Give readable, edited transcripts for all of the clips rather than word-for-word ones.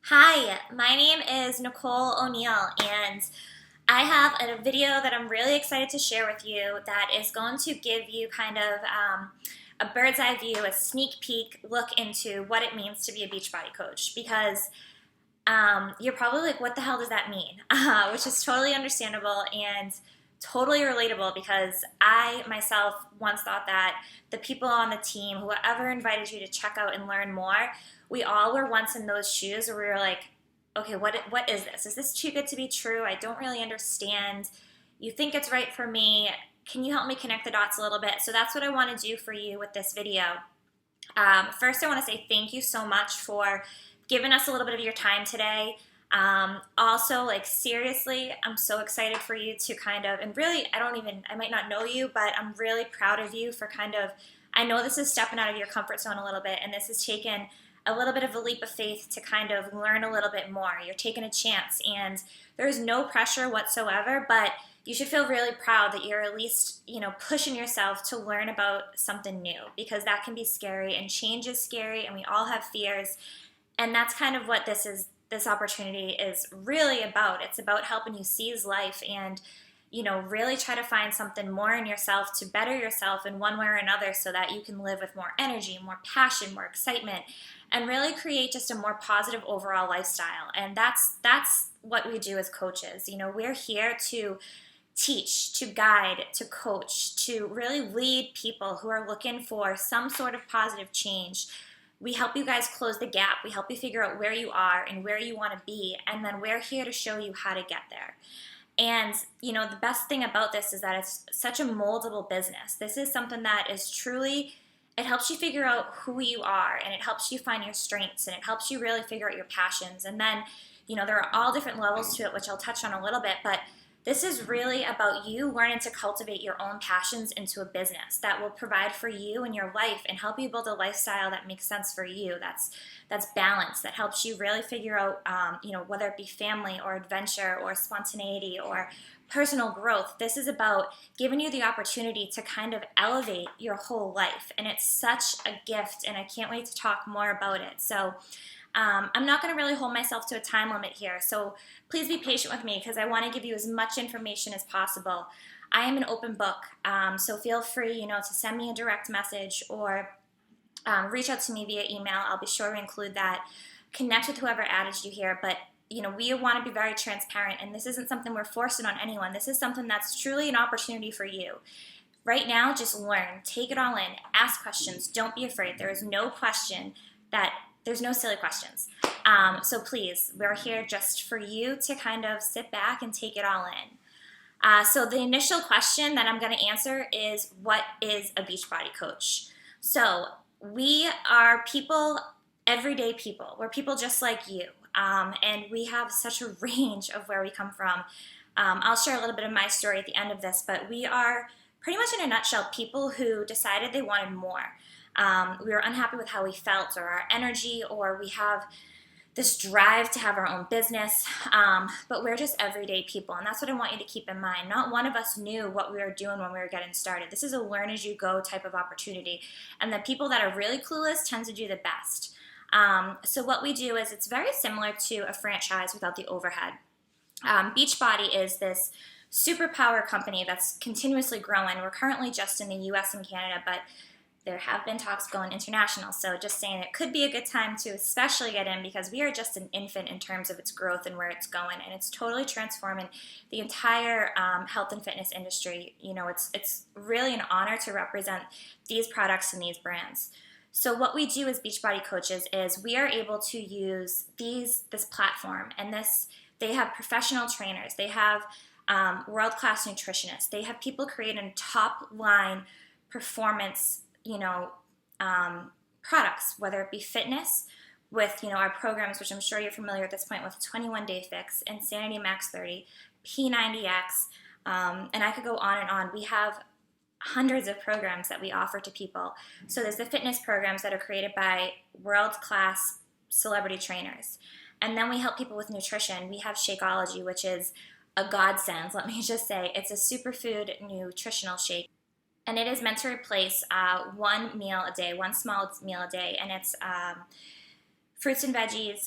Hi, my name is Nicole O'Neill, and I have a video that I'm really excited to share with you that is going to give you kind of a bird's eye view, a sneak peek look into what it means to be a Beachbody coach. Because you're probably like, what the hell does that mean? Which is totally understandable and totally relatable, because I myself once thought that the people on the team, whoever invited you to check out and learn more, we all were once in those shoes where we were like, okay, what is this? Is this too good to be true? I don't really understand. You think it's right for me. Can you help me connect the dots a little bit? So that's what I want to do for you with this video. First, I want to say thank you so much for giving us a little bit of your time today. Also, like, seriously, I'm so excited for you to kind of, and really, I might not know you, but I'm really proud of you for kind of, I know this is stepping out of your comfort zone a little bit, and this has taken a little bit of a leap of faith to kind of learn a little bit more. You're taking a chance, and there's no pressure whatsoever, but you should feel really proud that you're at least, pushing yourself to learn about something new, because that can be scary, and change is scary, and we all have fears. And that's kind of what this opportunity is really about. It's about helping you seize life and, really try to find something more in yourself to better yourself in one way or another, so that you can live with more energy, more passion, more excitement, and really create just a more positive overall lifestyle. And that's what we do as coaches. We're here to teach, to guide, to coach, to really lead people who are looking for some sort of positive change. We help you guys close the gap. We help you figure out where you are and where you want to be, and then we're here to show you how to get there. And, the best thing about this is that it's such a moldable business. This is something that is truly, it helps you figure out who you are, and it helps you find your strengths, and it helps you really figure out your passions. And then, there are all different levels to it, which I'll touch on a little bit, but this is really about you learning to cultivate your own passions into a business that will provide for you and your life and help you build a lifestyle that makes sense for you. That's balanced, that helps you really figure out, whether it be family or adventure or spontaneity or personal growth. This is about giving you the opportunity to kind of elevate your whole life. And it's such a gift, and I can't wait to talk more about it. So I'm not going to really hold myself to a time limit here, so please be patient with me, because I want to give you as much information as possible. I am an open book, so feel free, to send me a direct message or reach out to me via email. I'll be sure to include that. Connect with whoever added you here, but we want to be very transparent, and this isn't something we're forcing on anyone. This is something that's truly an opportunity for you. Right now, just learn, take it all in, ask questions, don't be afraid. There is no question there's no silly questions. So please, we're here just for you to kind of sit back and take it all in. So the initial question that I'm going to answer is, what is a Beachbody coach? So we are people, everyday people. We're people just like you. And we have such a range of where we come from. I'll share a little bit of my story at the end of this, but we are pretty much, in a nutshell, people who decided they wanted more. We were unhappy with how we felt or our energy, or we have this drive to have our own business, but we're just everyday people, and that's what I want you to keep in mind. Not one of us knew what we were doing when we were getting started. This is a learn-as-you-go type of opportunity, and the people that are really clueless tend to do the best. So what we do is, it's very similar to a franchise without the overhead. Beachbody is this superpower company that's continuously growing. We're currently just in the US and Canada, but there have been talks going international, so just saying it could be a good time to especially get in, because we are just an infant in terms of its growth and where it's going, and it's totally transforming the entire health and fitness industry. It's really an honor to represent these products and these brands. So what we do as Beachbody coaches is we are able to use this platform, and they have professional trainers, they have world-class nutritionists, they have people creating top-line performance products, whether it be fitness with, our programs, which I'm sure you're familiar at this point with 21 Day Fix, Insanity Max 30, P90X, and I could go on and on. We have hundreds of programs that we offer to people. So there's the fitness programs that are created by world-class celebrity trainers. And then we help people with nutrition. We have Shakeology, which is a godsend. Let me just say, it's a superfood nutritional shake. And it is meant to replace one meal a day, one small meal a day, and it's fruits and veggies,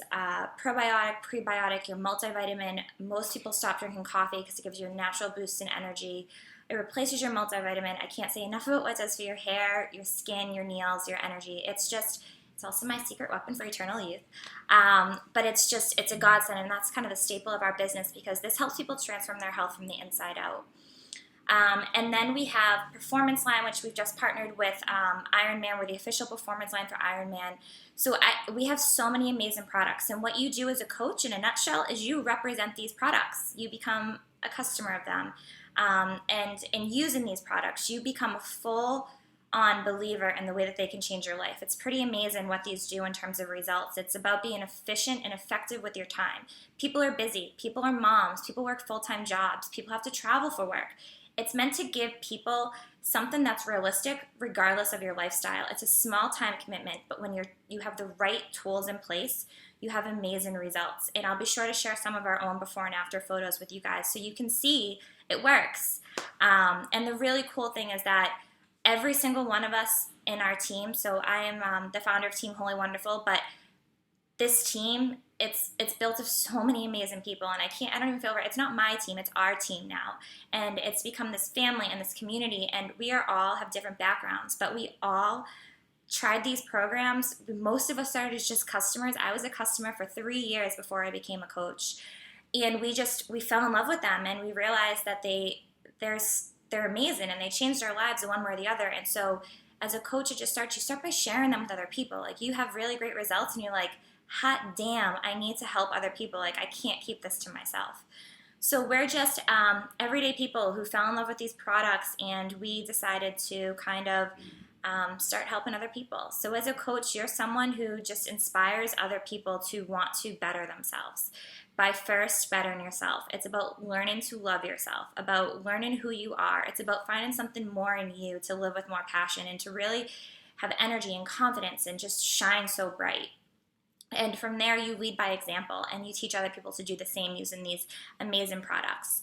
probiotic, prebiotic, your multivitamin. Most people stop drinking coffee because it gives you a natural boost in energy. It replaces your multivitamin. I can't say enough about what it does for your hair, your skin, your nails, your energy. It's also my secret weapon for eternal youth. But it's a godsend, and that's kind of the staple of our business because this helps people transform their health from the inside out. And then we have Performance Line, which we've just partnered with Ironman. We're the official performance line for Ironman. So we have so many amazing products. And what you do as a coach, in a nutshell, is you represent these products. You become a customer of them. And in using these products, you become a full-on believer in the way that they can change your life. It's pretty amazing what these do in terms of results. It's about being efficient and effective with your time. People are busy. People are moms. People work full-time jobs. People have to travel for work. It's meant to give people something that's realistic regardless of your lifestyle. It's a small time commitment, but when you have the right tools in place, you have amazing results. And I'll be sure to share some of our own before and after photos with you guys so you can see it works. And the really cool thing is that every single one of us in our team, so I am the founder of Team Holy Wonderful, but this team, it's built of so many amazing people, and I don't even feel right. It's not my team, it's our team now. And it's become this family and this community, and we all have different backgrounds, but we all tried these programs. Most of us started as just customers. I was a customer for 3 years before I became a coach. And we fell in love with them, and we realized that they're amazing, and they changed our lives one way or the other. And so as a coach, you start by sharing them with other people. Like, you have really great results, and you're like, hot damn, I need to help other people. Like, I can't keep this to myself. So we're just everyday people who fell in love with these products, and we decided to kind of start helping other people. So as a coach, you're someone who just inspires other people to want to better themselves by first bettering yourself. It's about learning to love yourself, about learning who you are. It's about finding something more in you to live with more passion and to really have energy and confidence and just shine so bright. And from there, you lead by example, and you teach other people to do the same using these amazing products.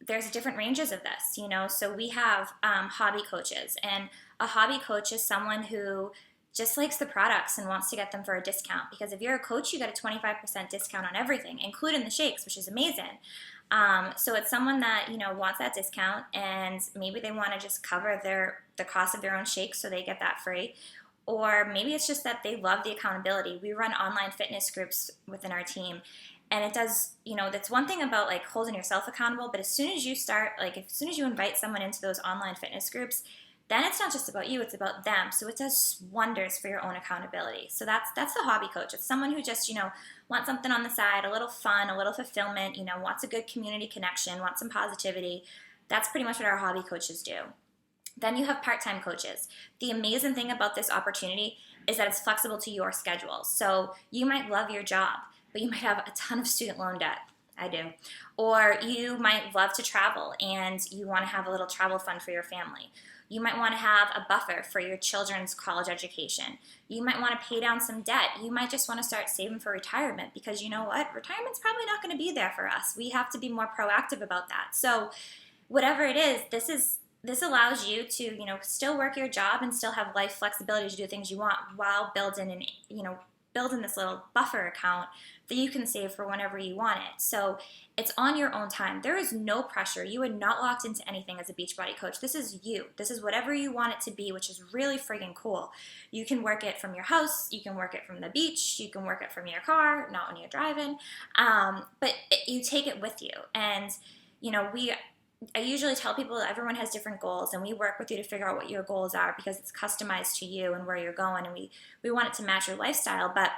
There's different ranges of this, So we have hobby coaches, and a hobby coach is someone who just likes the products and wants to get them for a discount. Because if you're a coach, you get a 25% discount on everything, including the shakes, which is amazing. So it's someone that wants that discount, and maybe they want to just cover the cost of their own shakes, so they get that free. Or maybe it's just that they love the accountability. We run online fitness groups within our team. And it does, that's one thing about like holding yourself accountable. But as soon as you start, as soon as you invite someone into those online fitness groups, then it's not just about you, it's about them. So it does wonders for your own accountability. So that's the hobby coach. It's someone who just, wants something on the side, a little fun, a little fulfillment, wants a good community connection, wants some positivity. That's pretty much what our hobby coaches do. Then you have part-time coaches. The amazing thing about this opportunity is that it's flexible to your schedule. So you might love your job, but you might have a ton of student loan debt. I do. Or you might love to travel and you want to have a little travel fund for your family. You might want to have a buffer for your children's college education. You might want to pay down some debt. You might just want to start saving for retirement because you know what? Retirement's probably not going to be there for us. We have to be more proactive about that. So whatever it is, this allows you to, still work your job and still have life flexibility to do things you want while building this little buffer account that you can save for whenever you want it. So it's on your own time. There is no pressure. You are not locked into anything as a Beachbody coach. This is you. This is whatever you want it to be, which is really friggin' cool. You can work it from your house. You can work it from the beach. You can work it from your car, not when you're driving. But you take it with you. And, I usually tell people that everyone has different goals, and we work with you to figure out what your goals are because it's customized to you and where you're going, and we want it to match your lifestyle. But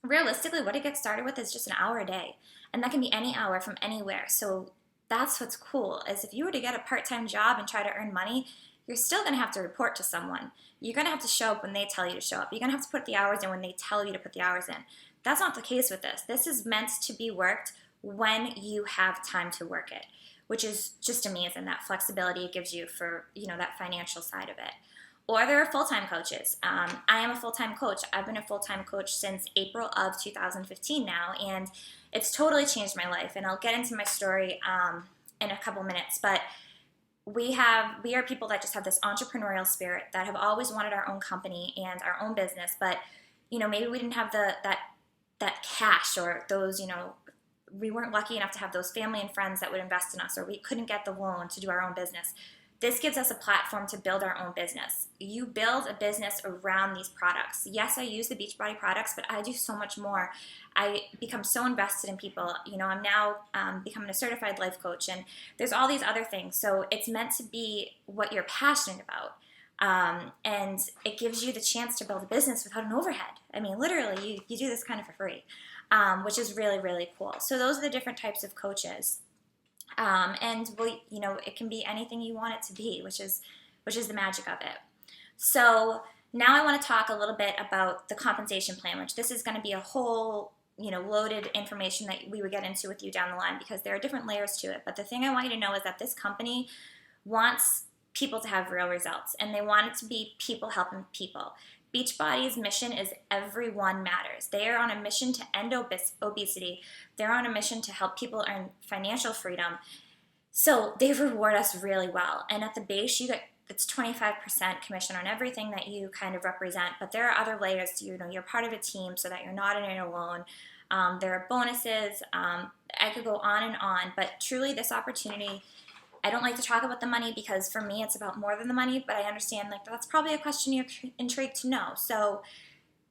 realistically, what it gets started with is just an hour a day, and that can be any hour from anywhere. So that's what's cool, is if you were to get a part-time job and try to earn money, you're still going to have to report to someone. You're going to have to show up when they tell you to show up. You're going to have to put the hours in when they tell you to put the hours in. That's not the case with this. This is meant to be worked when you have time to work it, which is just amazing, that flexibility it gives you for, that financial side of it. Or there are full-time coaches. I am a full-time coach. I've been a full-time coach since April of 2015 now, and it's totally changed my life. And I'll get into my story in a couple minutes, but we are people that just have this entrepreneurial spirit that have always wanted our own company and our own business, but maybe we didn't have that cash, or those, we weren't lucky enough to have those family and friends that would invest in us, or we couldn't get the loan to do our own business. This gives us a platform to build our own business. You build a business around these products. Yes, I use the Beachbody products, but I do so much more. I become so invested in people. I'm now becoming a certified life coach, and there's all these other things. So it's meant to be what you're passionate about. And it gives you the chance to build a business without an overhead. I mean, literally, you do this kind of for free, which is really, really cool. So those are the different types of coaches. And it can be anything you want it to be, which is the magic of it. So now I want to talk a little bit about the compensation plan, which this is going to be a whole, loaded information that we would get into with you down the line, because there are different layers to it. But the thing I want you to know is that this company wants people to have real results, and they want it to be people helping people. Beachbody's mission is everyone matters. They are on a mission to end obesity. They're on a mission to help people earn financial freedom. So they reward us really well. And at the base, it's 25% commission on everything that you kind of represent. But there are other layers. You're part of a team so that you're not in it alone. There are bonuses. I could go on and on. But truly, this opportunity, I don't like to talk about the money, because for me it's about more than the money, but I understand that's probably a question you're intrigued to know. So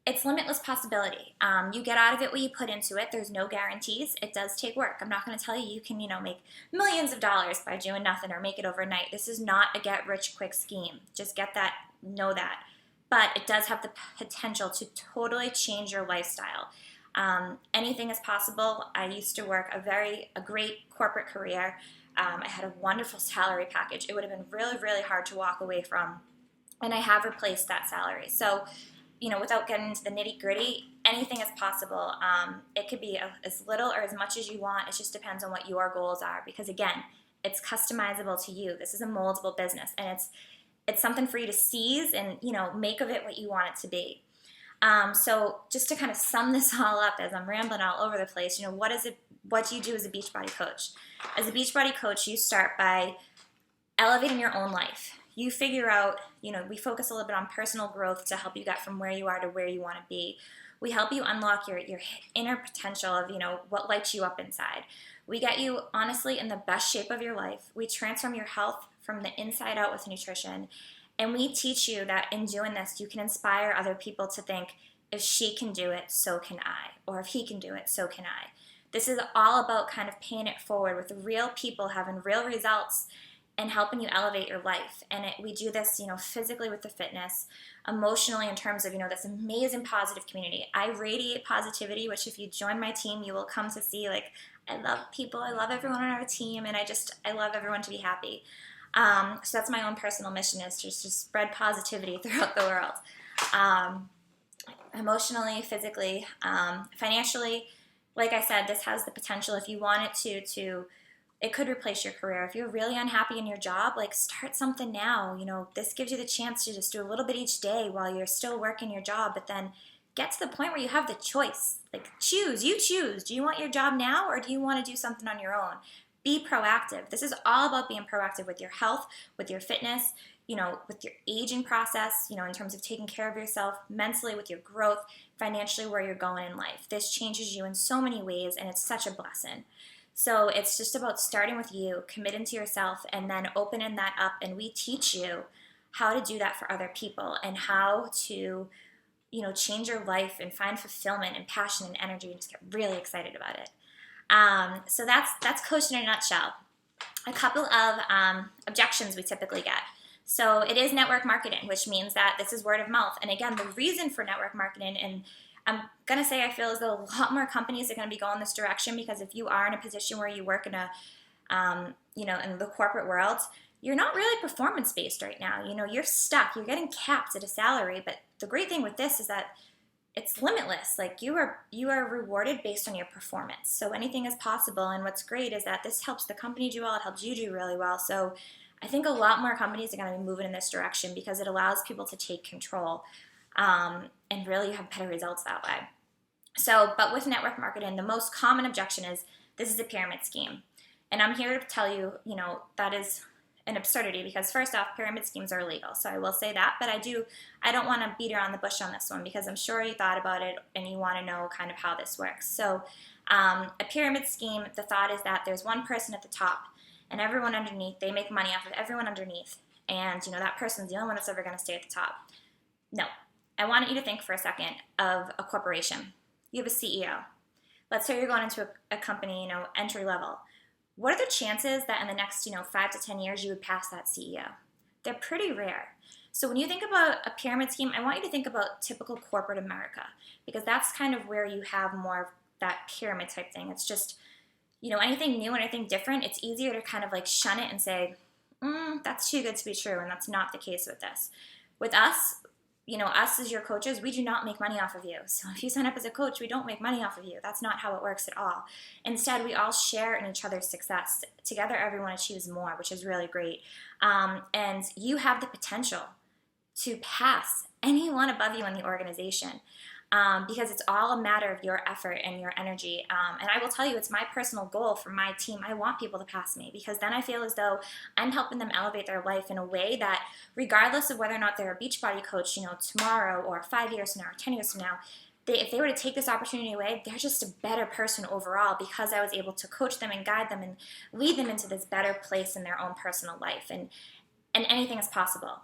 it's limitless possibility. You get out of it what you put into it. There's no guarantees. It does take work. I'm not going to tell you can, make millions of dollars by doing nothing or make it overnight. This is not a get rich quick scheme. Just get that, know that. But it does have the potential to totally change your lifestyle. Anything is possible. I used to work a great corporate career. I had a wonderful salary package. It would have been really, really hard to walk away from, and I have replaced that salary. So, without getting into the nitty gritty, anything is possible. It could be as little or as much as you want. It just depends on what your goals are, because again, it's customizable to you. This is a moldable business, and it's something for you to seize and, make of it what you want it to be. So just to kind of sum this all up, as I'm rambling all over the place, what do you do as a Beachbody coach? As a Beachbody coach, you start by elevating your own life. You figure out, we focus a little bit on personal growth to help you get from where you are to where you want to be. We help you unlock your inner potential of, what lights you up inside. We get you, honestly, in the best shape of your life. We transform your health from the inside out with nutrition. And we teach you that in doing this, you can inspire other people to think, if she can do it, so can I. Or if he can do it, so can I. This is all about kind of paying it forward with real people having real results and helping you elevate your life. And we do this, physically with the fitness, emotionally in terms of, this amazing positive community. I radiate positivity, which if you join my team, you will come to see, I love people. I love everyone on our team, and I love everyone to be happy. So that's my own personal mission, is just to spread positivity throughout the world. Emotionally, physically, financially, like I said, this has the potential, if you want it to it could replace your career. If you're really unhappy in your job, start something now. This gives you the chance to just do a little bit each day while you're still working your job, but then get to the point where you have the choice. You choose. Do you want your job now, or do you want to do something on your own? Be proactive. This is all about being proactive with your health, with your fitness, with your aging process, in terms of taking care of yourself, mentally, with your growth, financially, where you're going in life. This changes you in so many ways, and it's such a blessing. So it's just about starting with you, committing to yourself, and then opening that up. And we teach you how to do that for other people, and how to, change your life and find fulfillment and passion and energy, and just get really excited about it. So that's coaching in a nutshell. A couple of objections we typically get. So it is network marketing, which means that this is word of mouth. And again, the reason for network marketing, and I'm going to say I feel as though a lot more companies are going to be going this direction, because if you are in a position where you work in in the corporate world, you're not really performance-based right now. You're stuck. You're getting capped at a salary. But the great thing with this is that it's limitless. You are rewarded based on your performance. So anything is possible. And what's great is that this helps the company do well. It helps you do really well. So I think a lot more companies are going to be moving in this direction, because it allows people to take control and really have better results that way. So, but with network marketing, the most common objection is this is a pyramid scheme. And I'm here to tell you, that is an absurdity because first off, pyramid schemes are illegal. So I will say that, but I don't want to beat around the bush on this one because I'm sure you thought about it and you want to know kind of how this works. So a pyramid scheme, the thought is that there's one person at the top and everyone underneath, they make money off of everyone underneath. And that person's the only one that's ever going to stay at the top. No. I want you to think for a second of a corporation. You have a CEO. Let's say you're going into a company, entry level. What are the chances that in the next, 5 to 10 years you would pass that CEO? They're pretty rare. So when you think about a pyramid scheme, I want you to think about typical corporate America because that's kind of where you have more of that pyramid type thing. It's just, anything new, anything different, it's easier to kind of like shun it and say, that's too good to be true, and that's not the case with this. With us, us as your coaches, we do not make money off of you. So if you sign up as a coach, we don't make money off of you. That's not how it works at all. Instead, we all share in each other's success. Together, everyone achieves more, which is really great. And you have the potential to pass anyone above you in the organization because it's all a matter of your effort and your energy. And I will tell you, it's my personal goal for my team. I want people to pass me because then I feel as though I'm helping them elevate their life in a way that regardless of whether or not they're a Beachbody coach, tomorrow or 5 years from now or 10 years from now, if they were to take this opportunity away, they're just a better person overall because I was able to coach them and guide them and lead them into this better place in their own personal life. And anything is possible.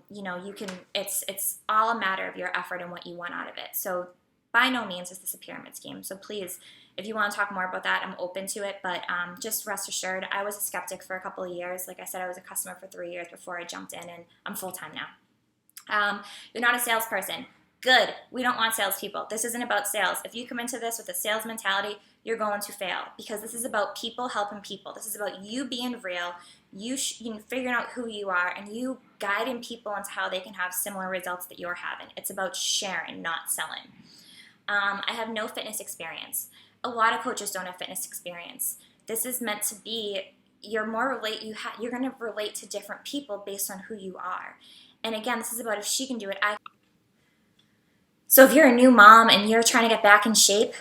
You can, it's all a matter of your effort and what you want out of it. So by no means is this a pyramid scheme. So please, if you want to talk more about that, I'm open to it. But just rest assured, I was a skeptic for a couple of years. Like I said, I was a customer for 3 years before I jumped in, and I'm full-time now. You're not a salesperson. Good. We don't want salespeople. This isn't about sales. If you come into this with a sales mentality, you're going to fail because this is about people helping people. This is about you being real, you figuring out who you are, and you guiding people into how they can have similar results that you're having. It's about sharing, not selling. I have no fitness experience. A lot of coaches don't have fitness experience. This is meant to be, you're going to relate to different people based on who you are. And again, this is about if she can do it, So if you're a new mom and you're trying to get back in shape,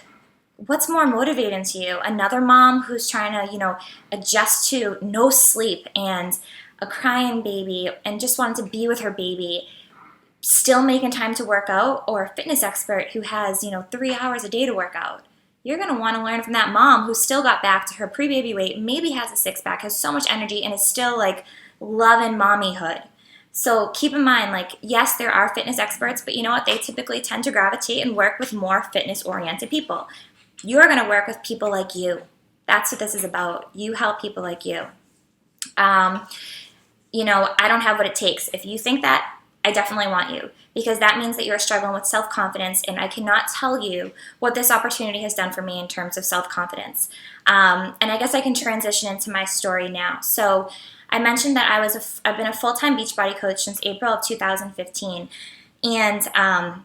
what's more motivating to you? Another mom who's trying to, adjust to no sleep and a crying baby and just wanting to be with her baby, still making time to work out, or a fitness expert who has, 3 hours a day to work out? You're going to want to learn from that mom who still got back to her pre-baby weight, maybe has a six-pack, has so much energy, and is still loving mommyhood. So keep in mind, yes, there are fitness experts, but you know what? They typically tend to gravitate and work with more fitness-oriented people. You're going to work with people like you. That's what this is about. You help people like you. I don't have what it takes. If you think that, I definitely want you because that means that you're struggling with self-confidence, and I cannot tell you what this opportunity has done for me in terms of self-confidence. And I guess I can transition into my story now. So I mentioned that I've been a full-time Beachbody coach since April of 2015, and I'm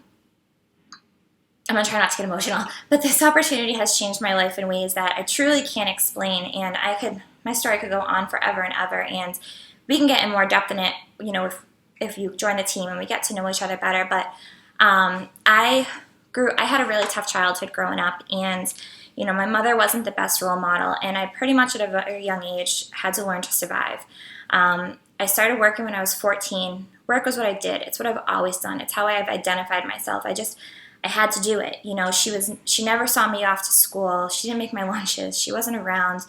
going to try not to get emotional, but this opportunity has changed my life in ways that I truly can't explain, and my story could go on forever and ever, and we can get in more depth in it, if you join the team and we get to know each other better. But I had a really tough childhood growing up, and my mother wasn't the best role model, and I pretty much at a very young age had to learn to survive. I started working when I was 14. Work was what I did. It's what I've always done. It's how I've identified myself. I had to do it. She never saw me off to school. She didn't make my lunches. She wasn't around.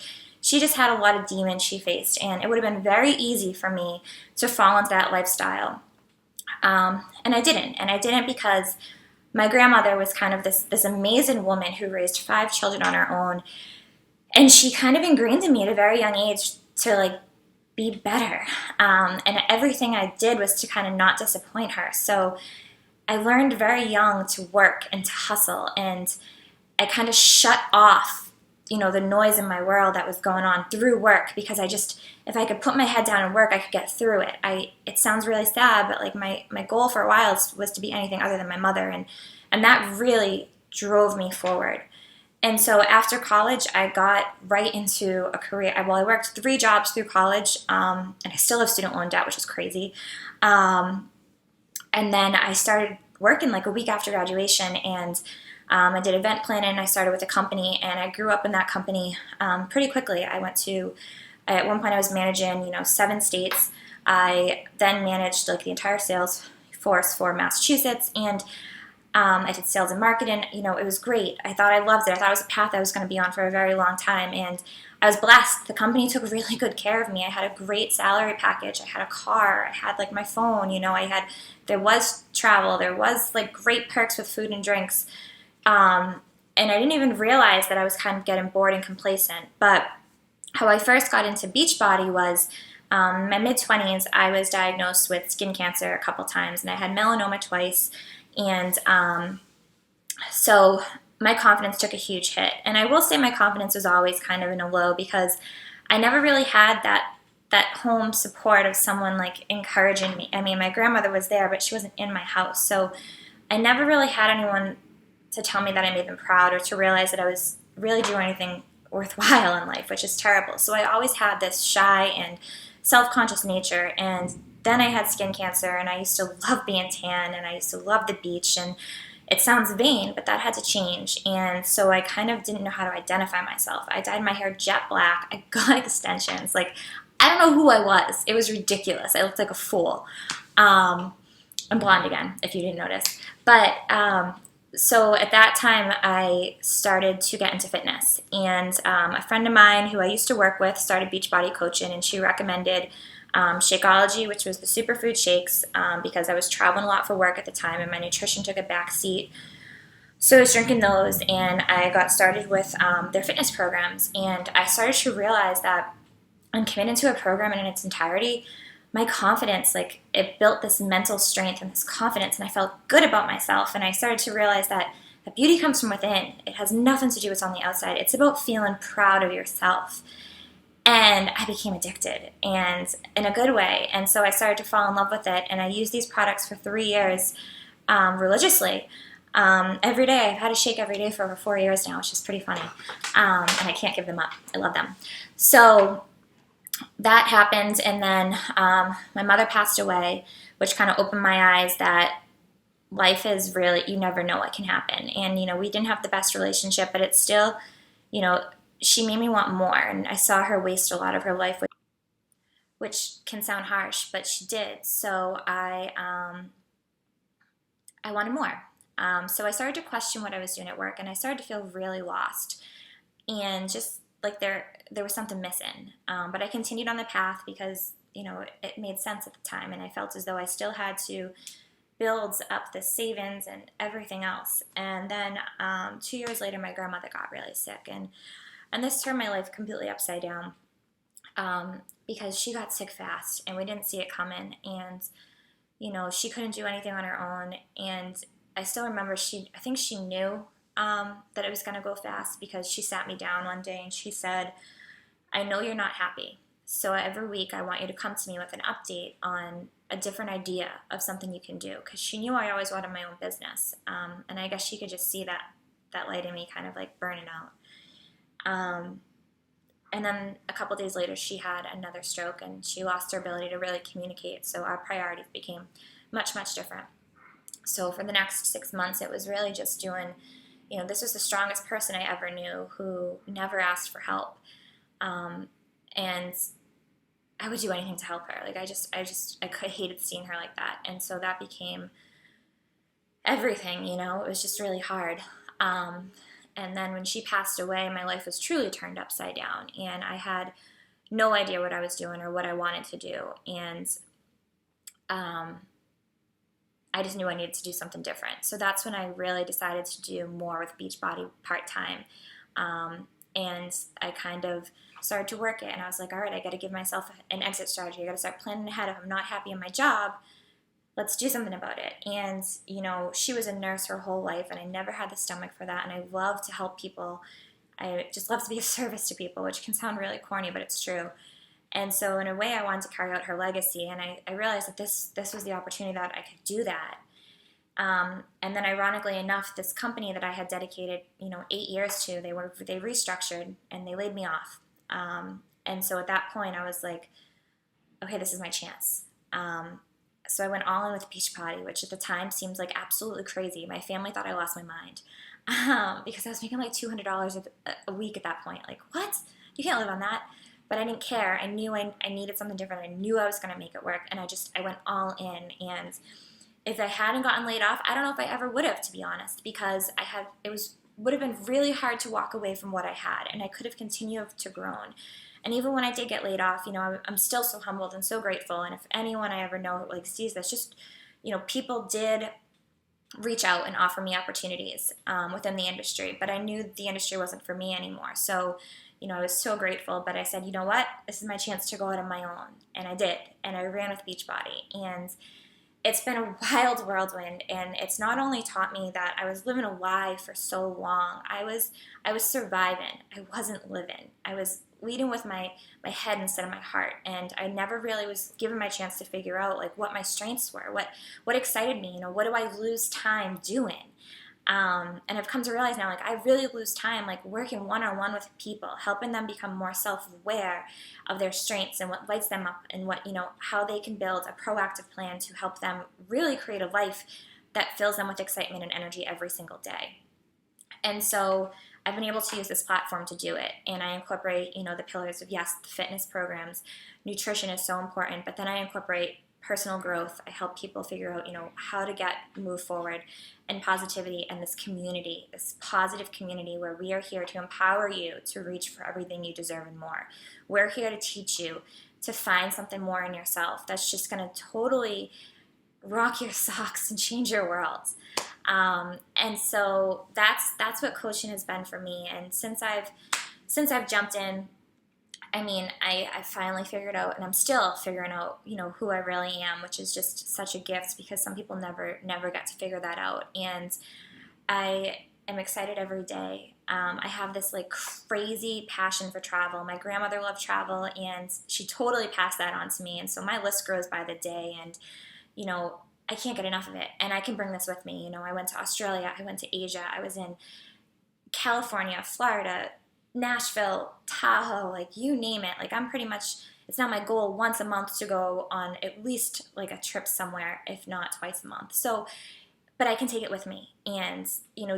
She just had a lot of demons she faced, and it would have been very easy for me to fall into that lifestyle. And I didn't because my grandmother was kind of this amazing woman who raised 5 children on her own, and she kind of ingrained in me at a very young age to be better. And everything I did was to kind of not disappoint her. So I learned very young to work and to hustle, and I kind of shut off, the noise in my world that was going on through work because if I could put my head down and work, I could get through it. It sounds really sad, but my goal for a while was to be anything other than my mother, and that really drove me forward. And so after college, I got right into a career. I worked 3 jobs through college, and I still have student loan debt, which is crazy. And then I started working a week after graduation, and I did event planning. I started with a company, and I grew up in that company pretty quickly. I went to At one point I was managing, 7 states. I then managed like the entire sales force for Massachusetts, and I did sales and marketing. It was great. I thought I loved it. I thought it was a path I was going to be on for a very long time, and I was blessed. The company took really good care of me. I had a great salary package. I had a car. I had like my phone. There was travel. There was like great perks with food and drinks. And I didn't even realize that I was kind of getting bored and complacent. But how I first got into Beachbody was in my mid-20s. I was diagnosed with skin cancer a couple times, and I had melanoma twice. And so my confidence took a huge hit. And I will say my confidence was always kind of in a low because I never really had that home support of someone like encouraging me. I mean, my grandmother was there, but she wasn't in my house. So I never really had anyone to tell me that I made them proud or to realize that I was really doing anything worthwhile in life, which is terrible. So I always had this shy and self-conscious nature. And then I had skin cancer, and I used to love being tan, and I used to love the beach. And it sounds vain, but that had to change. And so I kind of didn't know how to identify myself. I dyed my hair jet black. I got extensions. Like, I don't know who I was. It was ridiculous. I looked like a fool. I'm blonde again, if you didn't notice. But so at that time, I started to get into fitness. And a friend of mine who I used to work with started Beachbody coaching, and she recommended Shakeology, which was the superfood shakes, because I was traveling a lot for work at the time, and my nutrition took a back seat. So I was drinking those, and I got started with their fitness programs. And I started to realize that I'm committed to a program in its entirety. My confidence, like, it built this mental strength and this confidence, and I felt good about myself. And I started to realize that beauty comes from within. It has nothing to do with what's on the outside. It's about feeling proud of yourself. And I became addicted, and in a good way. And so I started to fall in love with it, and I used these products for 3 years religiously. Every day. I've had a shake every day for over 4 years now, which is pretty funny. And I can't give them up. I love them. So that happened, and then my mother passed away, which kind of opened my eyes that life is really, you never know what can happen. And, we didn't have the best relationship, but it's still, she made me want more. And I saw her waste a lot of her life, which can sound harsh, but she did. So I wanted more. So I started to question what I was doing at work, and I started to feel really lost. And just like there was something missing. But I continued on the path because, it made sense at the time, and I felt as though I still had to build up the savings and everything else. And then 2 years later, my grandmother got really sick, and this turned my life completely upside down because she got sick fast, and we didn't see it coming. And, she couldn't do anything on her own. And I still remember I think she knew that it was going to go fast, because she sat me down one day and she said, I know you're not happy. So every week I want you to come to me with an update on a different idea of something you can do. Because she knew I always wanted my own business. And I guess she could just see that light in me kind of like burning out. And then a couple days later, she had another stroke, and she lost her ability to really communicate. So our priorities became much, much different. So for the next 6 months, it was really just doing, this was the strongest person I ever knew who never asked for help. And I would do anything to help her. Like, I hated seeing her like that. And so that became everything, it was just really hard. And then when she passed away, my life was truly turned upside down, and I had no idea what I was doing or what I wanted to do. And I just knew I needed to do something different. So that's when I really decided to do more with Beachbody part-time. And I kind of started to work it, and I was like, all right, I got to give myself an exit strategy. I got to start planning ahead. If I'm not happy in my job, let's do something about it. And, she was a nurse her whole life, and I never had the stomach for that. And I love to help people. I just love to be of service to people, which can sound really corny, but it's true. And so in a way, I wanted to carry out her legacy. And I realized that this was the opportunity that I could do that. And then ironically enough, this company that I had dedicated, 8 years to, they restructured, and they laid me off. And so at that point, I was like, okay, this is my chance. So I went all in with Beachbody, which at the time seems like absolutely crazy. My family thought I lost my mind because I was making like $200 a week at that point. Like, what? You can't live on that. but I didn't care. I knew I needed something different. I knew I was going to make it work, and I went all in. And if I hadn't gotten laid off, I don't know if I ever would have, to be honest, because would have been really hard to walk away from what I had, and I could have continued to grow. And even when I did get laid off, I'm still so humbled and so grateful. And if anyone I ever know like sees this, just, people did reach out and offer me opportunities within the industry, but I knew the industry wasn't for me anymore. So, I was so grateful, but I said, you know what, this is my chance to go out on my own. And I did, and I ran with Beachbody. And it's been a wild whirlwind, and it's not only taught me that I was living a lie for so long. I was surviving. I wasn't living. I was leading with my head instead of my heart, and I never really was given my chance to figure out like what my strengths were, what excited me. What do I lose time doing? And I've come to realize now, like, I really lose time, like, working one-on-one with people, helping them become more self-aware of their strengths and what lights them up, and what, how they can build a proactive plan to help them really create a life that fills them with excitement and energy every single day. And so I've been able to use this platform to do it. And I incorporate, the pillars of, yes, the fitness programs. Nutrition is so important, but then I incorporate personal growth. I help people figure out, how to move forward, and positivity, and this community, this positive community where we are here to empower you to reach for everything you deserve and more. We're here to teach you to find something more in yourself that's just going to totally rock your socks and change your world. And so that's what coaching has been for me. And since I've jumped in, I finally figured out, and I'm still figuring out, who I really am, which is just such a gift, because some people never get to figure that out. And I am excited every day. I have this like crazy passion for travel. My grandmother loved travel, and she totally passed that on to me. And so my list grows by the day, and, I can't get enough of it. And I can bring this with me. I went to Australia, I went to Asia, I was in California, Florida, Nashville, Tahoe, like you name it. Like it's not my goal once a month to go on at least like a trip somewhere, if not twice a month. So, but I can take it with me. And,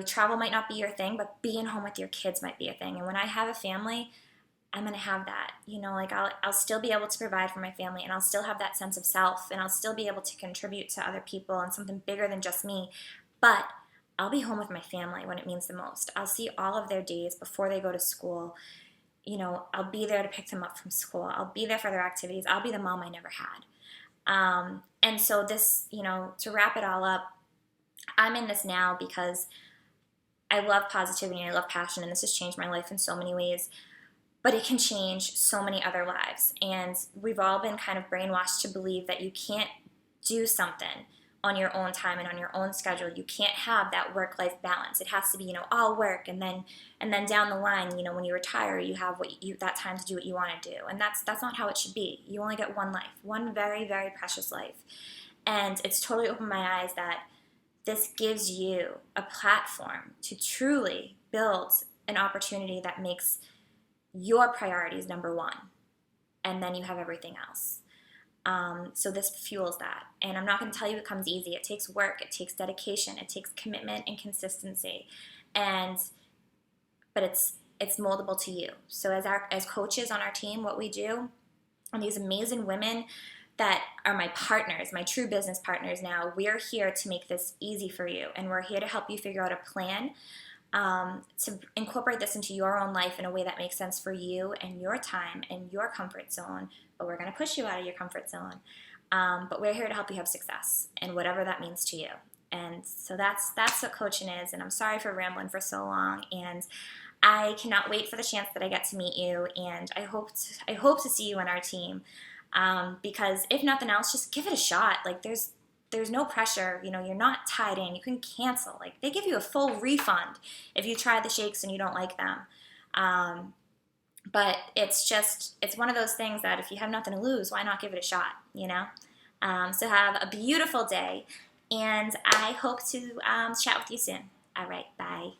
travel might not be your thing, but being home with your kids might be a thing. And when I have a family, I'm going to have that, I'll still be able to provide for my family, and I'll still have that sense of self, and I'll still be able to contribute to other people and something bigger than just me. But I'll be home with my family when it means the most. I'll see all of their days before they go to school. I'll be there to pick them up from school. I'll be there for their activities. I'll be the mom I never had. And so this, to wrap it all up, I'm in this now because I love positivity and I love passion, and this has changed my life in so many ways. But it can change so many other lives. And we've all been kind of brainwashed to believe that you can't do something on your own time and on your own schedule. You can't have that work-life balance. It has to be, all work, and then down the line, when you retire, you have that time to do what you want to do. And that's not how it should be. You only get one life, one very, very precious life. And it's totally opened my eyes that this gives you a platform to truly build an opportunity that makes your priorities number one, and then you have everything else. So this fuels that. And I'm not going to tell you it comes easy. It takes work, it takes dedication, it takes commitment and consistency. But it's moldable to you. So as coaches on our team, what we do, and these amazing women that are my partners, my true business partners now, we're here to make this easy for you, and we're here to help you figure out a plan to incorporate this into your own life in a way that makes sense for you and your time and your comfort zone. But we're going to push you out of your comfort zone. But we're here to help you have success, and whatever that means to you. And so that's what coaching is. And I'm sorry for rambling for so long. And I cannot wait for the chance that I get to meet you. And I hope to see you on our team. Because if nothing else, just give it a shot. Like there's no pressure. You're not tied in. You can cancel. Like they give you a full refund if you try the shakes and you don't like them. But it's one of those things that if you have nothing to lose, why not give it a shot, So have a beautiful day, and I hope to chat with you soon. All right, bye.